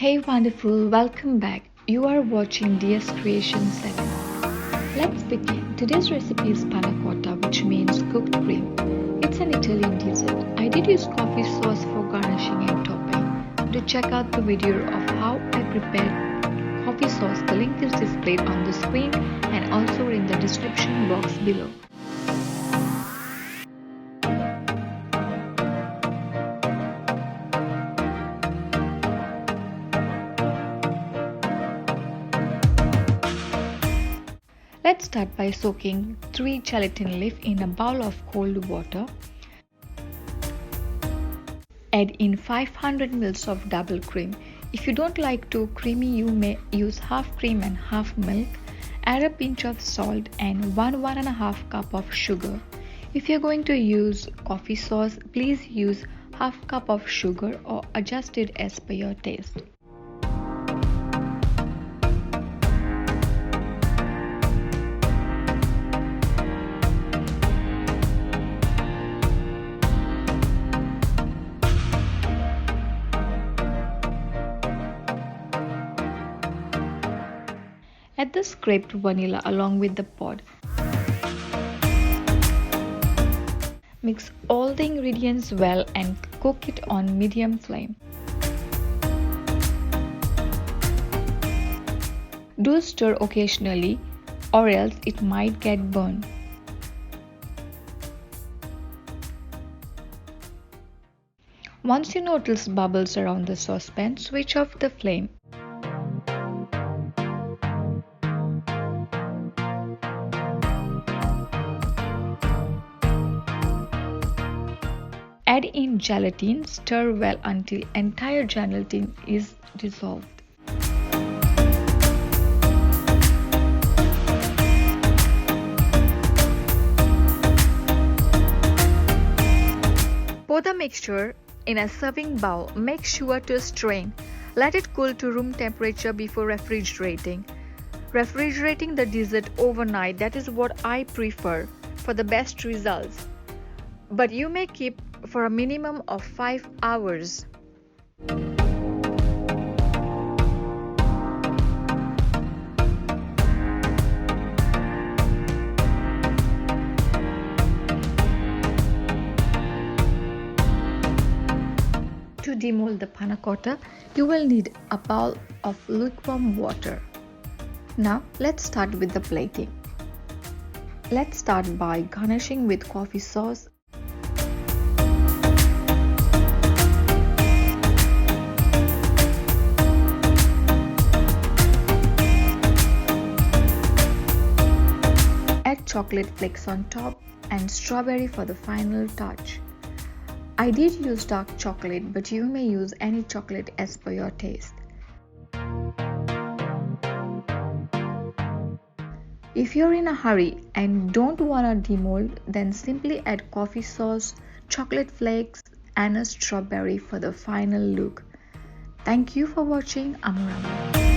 Hey wonderful, welcome back. You are watching DS Creation 7. Let's begin. Today's recipe is panna cotta, which means cooked cream. It's an Italian dessert. I did use coffee sauce for garnishing and topping. To check out the video of how I prepared coffee sauce, the link is displayed on the screen and also in the description box below. Let's start by soaking 3 gelatin leaves in a bowl of cold water. Add in 500 ml of double cream. If you don't like too creamy, you may use half cream and half milk. Add a pinch of salt and 1.5 cup of sugar. If you're going to use coffee sauce, please use half cup of sugar or adjust it as per your taste. Add the scraped vanilla along with the pod. Mix all the ingredients well and cook it on medium flame. Do stir occasionally or else it might get burned. Once you notice bubbles around the saucepan, switch off the flame. Add in gelatine, stir well until entire gelatine is dissolved. Pour the mixture in a serving bowl. Make sure to strain. Let it cool to room temperature before refrigerating. Refrigerating the dessert overnight, that is what I prefer for the best results. But you may keep for a minimum of 5 hours. To demold the panna cotta, you will need a bowl of lukewarm water. Now let's start with the plating. Let's start by garnishing with coffee sauce. Add chocolate flakes on top and strawberry for the final touch. I did use dark chocolate, but you may use any chocolate as per your taste. If you're in a hurry and don't want to demold, then simply add coffee sauce, chocolate flakes and a strawberry for the final look. Thank you for watching. I'm Rama.